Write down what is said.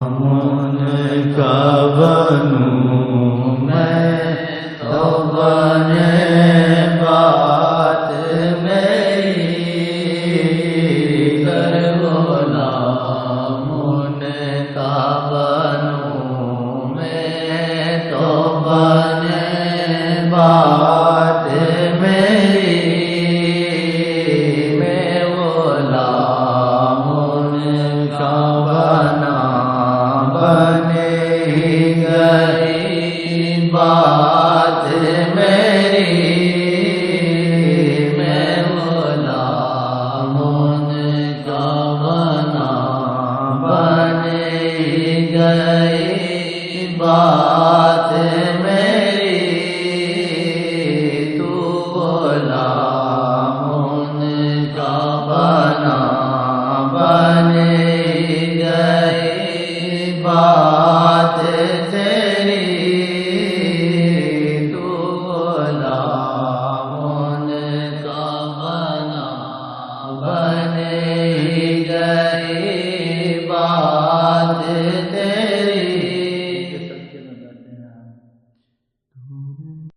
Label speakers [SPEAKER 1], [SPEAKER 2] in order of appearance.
[SPEAKER 1] ان کا بنوں میں تو بنے بات میری، گر غلام ان کا بنوں میں تو بنے بات میری، میں غلام ان کا بنا بنے گئی بات میری، میں غلام ان کا بنا بنے گئی بات میری، تو غلام ان کا بنا بنے گئی بات